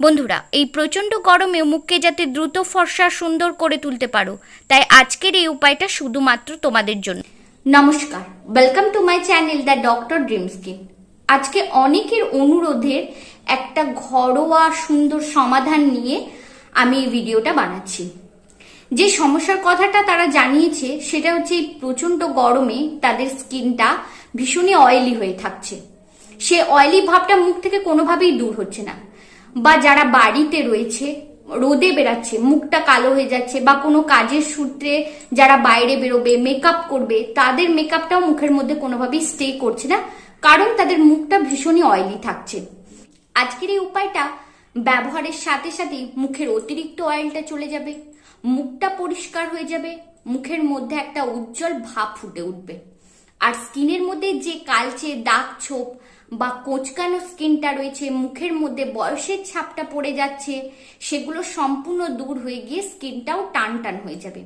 বন্ধুরা, এই প্রচণ্ড গরমে মুখকে যাতে দ্রুত ফর্সা সুন্দর করে তুলতে পারো, তাই আজকের এই উপায়টা শুধুমাত্র তোমাদের জন্য। নমস্কার, welcome to my channel the doctor dream skin. আজকে অনেকের অনুরোধের একটা ঘরোয়া সুন্দর সমাধান নিয়ে আমি এই ভিডিওটা বানাচ্ছি। যে সমস্যার কথাটা তারা জানিয়েছে সেটা হচ্ছে এই প্রচণ্ড গরমে তাদের স্কিনটা ভীষণই অয়েলি হয়ে থাকছে। সে অয়েলি ভাবটা মুখ থেকে কোনোভাবেই দূর হচ্ছে না, বা যারা বাড়িতে রয়েছে রোদে বেরাচ্ছে মুখটা কালো হয়ে যাচ্ছে, বা কোনো কাজের সূত্রে যারা বাইরে বেরোবে মেকআপ করবে তাদের মেকআপটাও মুখের মধ্যে কোনোভাবেই স্টে করছে না, কারণ তাদের মুখটা ভীষণই অয়েলি থাকছে। আজকের এই উপায়টা ব্যবহারের সাথে সাথেই মুখের অতিরিক্ত অয়েলটা চলে যাবে, মুখটা পরিষ্কার হয়ে যাবে, মুখের মধ্যে একটা উজ্জ্বল ভাব ফুটে উঠবে। আর স্কিনের মধ্যে যে কালচে দাগ ছোপ বা কোঁচকানো স্কিনটা রয়েছে, মুখের মধ্যে বয়সের ছাপটা পড়ে যাচ্ছে, সেগুলো সম্পূর্ণ দূর হয়ে গিয়ে স্কিনটাও টান টান হয়ে যাবে।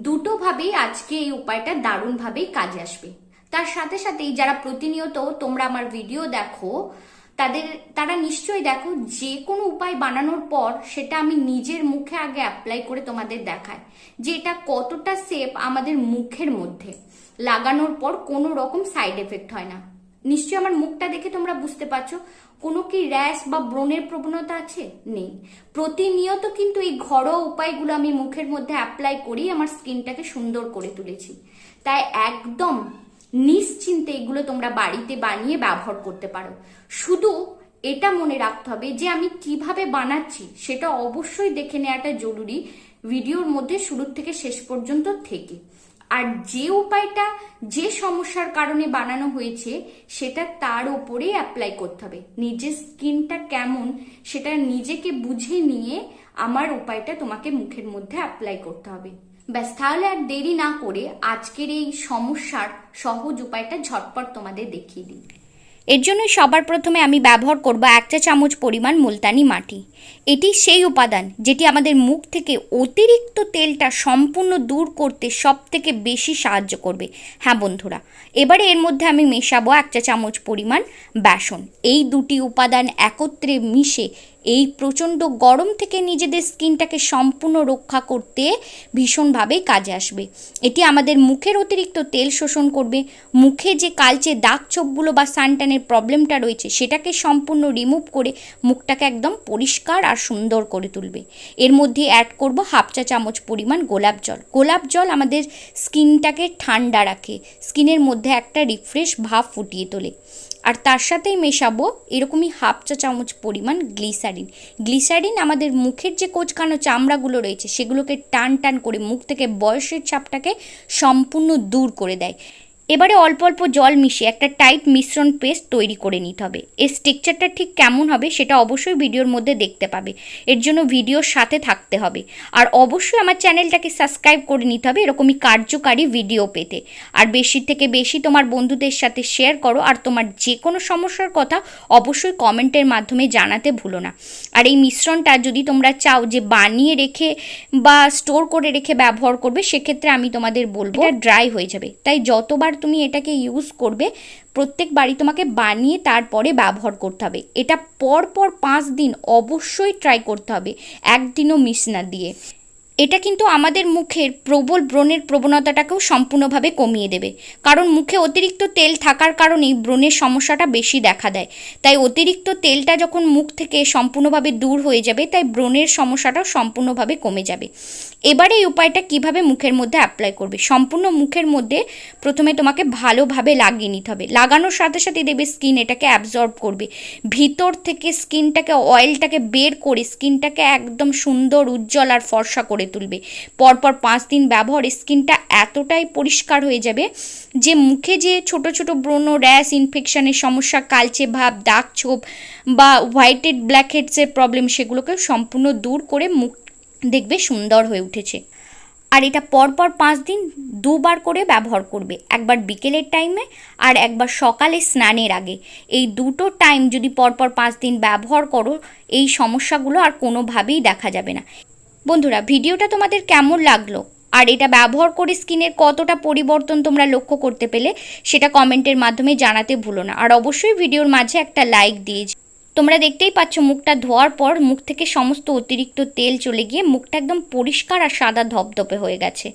দুটো ভাবেই আজকে এই উপায়টা দারুণভাবেই কাজে আসবে। তার সাথে সাথেই যারা প্রতিনিয়ত তোমরা আমার ভিডিও দেখো তারা নিশ্চয়ই দেখো যে কোনো উপায় বানানোর পর সেটা আমি নিজের মুখে আগে অ্যাপ্লাই করে তোমাদের দেখাই যে এটা কতটা সেফ। আমাদের মুখের মধ্যে লাগানোর পর কোনো রকম সাইড এফেক্ট হয় না। নিশ্চয়ই আমার মুখটা দেখে তোমরা বুঝতে পারছো কোনো কি র্যাশ বা ব্রণের প্রবণতা আছে? নেই। প্রতিনিয়ত কিন্তু এই ঘরোয়া উপায়গুলো আমি মুখের মধ্যে অ্যাপ্লাই করি আমার স্কিনটাকে সুন্দর করে তুলেছি। তাই একদম নিশ্চিন্তে এগুলো তোমরা বাড়িতে বানিয়ে ব্যবহার করতে পারো। শুধু এটা মনে রাখতে হবে যে আমি কিভাবে বানাচ্ছি সেটা অবশ্যই দেখে নেওয়াটা জরুরি ভিডিওর মধ্যে শুরু থেকে শেষ পর্যন্ত থেকে। আর যে উপায়টা যে সমস্যার কারণে বানানো হয়েছে সেটা তার উপরেই অ্যাপ্লাই করতে হবে। নিজের স্কিনটা কেমন সেটা নিজেকে বুঝে নিয়ে আমার উপায়টা তোমাকে মুখের মধ্যে অ্যাপ্লাই করতে হবে। ব্যাস, তাহলে আর দেরি না করে আজকের এই সমস্যার সহজ উপায়টা ঝটপট তোমাদের দেখিয়ে দিই। এর জন্য সবার প্রথমে আমি ব্যবহার করব 1 চা চামচ পরিমাণ মুলতানি মাটি। এটি সেই উপাদান যেটি আমাদের মুখ থেকে অতিরিক্ত তেলটা সম্পূর্ণ দূর করতে সব থেকে বেশি সাহায্য করবে। হ্যাঁ বন্ধুরা, এবারে এর মধ্যে আমি মেশাবো 1 চা চামচ পরিমাণ বেসন। এই দুটি উপাদান একত্রে মিশে এই প্রচণ্ড গরম থেকে নিজেদের স্কিনটাকে সম্পূর্ণ রক্ষা করতে ভীষণভাবেই কাজে আসবে। এটি আমাদের মুখের অতিরিক্ত তেল শোষণ করবে, মুখে যে কালচে দাগ ছোপগুলো বা সানট্যানের প্রবলেমটা রয়েছে সেটাকে সম্পূর্ণ রিমুভ করে মুখটাকে একদম পরিষ্কার আর সুন্দর করে তুলবে। এর মধ্যে অ্যাড করব 1/2 চা চামচ পরিমাণ গোলাপ জল। গোলাপ জল আমাদের স্কিনটাকে ঠান্ডা রাখে, স্কিনের মধ্যে একটা রিফ্রেশ ভাব ফুটিয়ে তোলে। আর তার সাথেই মেশাবো এরকমই 1/2 চা চামচ পরিমাণ গ্লিসারিন। গ্লিসারিন আমাদের মুখের যে কোঁচকানো চামড়াগুলো রয়েছে সেগুলোকে টান টান করে মুখ থেকে বয়সের ছাপটাকে সম্পূর্ণ দূর করে দেয়। এবারে অল্প অল্প জল মিশিয়ে একটা টাইট মিশ্রণ পেস্ট তৈরি করে নিতে হবে। এর স্ট্রাকচারটা ঠিক কেমন হবে সেটা অবশ্যই ভিডিওর মধ্যে দেখতে পাবে, এর জন্য ভিডিওর সাথে থাকতে হবে। আর অবশ্যই আমার চ্যানেলটাকে সাবস্ক্রাইব করে নিতে হবে এরকমই কার্যকারী ভিডিও পেতে। আর বেশি থেকে বেশি তোমার বন্ধুদের সাথে শেয়ার করো, আর তোমার যে কোনো সমস্যার কথা অবশ্যই কমেন্টের মাধ্যমে জানাতে ভুলো না। আর এই মিশ্রণটা যদি তোমরা চাও যে বানিয়ে রেখে বা স্টোর করে রেখে ব্যবহার করবে, সেক্ষেত্রে আমি তোমাদের বলবো এটা ড্রাই হয়ে যাবে। তাই যতবার তুমি এটাকে ইউজ করবে প্রত্যেকবারই তোমাকে বানিয়ে তারপরে ব্যবহার করতে হবে। এটা পরপর 5 দিন অবশ্যই ট্রাই করতে হবে, একদিনও মিস না দিয়ে। এটা কিন্তু আমাদের মুখের প্রবল ব্রণের প্রবণতাটাকেও সম্পূর্ণভাবে কমিয়ে দেবে, কারণ মুখে অতিরিক্ত তেল থাকার কারণেই ব্রণের সমস্যাটা বেশি দেখা দেয়। তাই অতিরিক্ত তেলটা যখন মুখ থেকে সম্পূর্ণভাবে দূর হয়ে যাবে তাই ব্রণের সমস্যাটাও সম্পূর্ণভাবে কমে যাবে। এবারে এই উপায়টা কিভাবে মুখের মধ্যে অ্যাপ্লাই করবে, সম্পূর্ণ মুখের মধ্যে প্রথমে তোমাকে ভালোভাবে লাগিয়ে নিতে হবে। লাগানোর সাথে সাথে দেখবে স্কিন এটাকে অ্যাবজর্ব করবে, ভিতর থেকে স্কিনটাকে অয়েলটাকে বের করে স্কিনটাকে একদম সুন্দর উজ্জ্বল আর ফর্সা করে তুলবে। পরপর 5 দিন ব্যবহারে স্কিনটা এতটাই পরিষ্কার হয়ে যাবে যে মুখে যে ছোট ছোট ব্রণ, র্যাশ, ইনফেকশনের সমস্যা, কালচে ভাব, দাগ ছোপ বা হোয়াইট হেড ব্ল্যাক হেডসের প্রবলেম সেগুলোকে সম্পূর্ণ দূর করে মুখ দেখবে সুন্দর হয়ে উঠেছে। আর এটা পরপর 5 দিন 2 বার করে ব্যবহার করবে, একবার বিকেলের টাইমে আর একবার সকালে স্নানের আগে। এই দুটো টাইম যদি পরপর 5 দিন ব্যবহার করো এই সমস্যাগুলো আর কোনোভাবেই দেখা যাবে না। বন্ধুরা, ভিডিওটা তোমাদের কেমন লাগলো আর এটা ব্যবহার করে স্কিনের কতটা পরিবর্তন তোমরা লক্ষ্য করতে পেলে সেটা কমেন্টের মাধ্যমে জানাতে ভুলো না। আর অবশ্যই ভিডিওর মাঝে একটা লাইক দিয়ে তোমরা দেখতেই পাচ্ছ মুখটা ধোয়ার পর মুখ থেকে সমস্ত অতিরিক্ত তেল চলে গিয়ে মুখটা একদম পরিষ্কার আর সাদা ধপধপে হয়ে গেছে।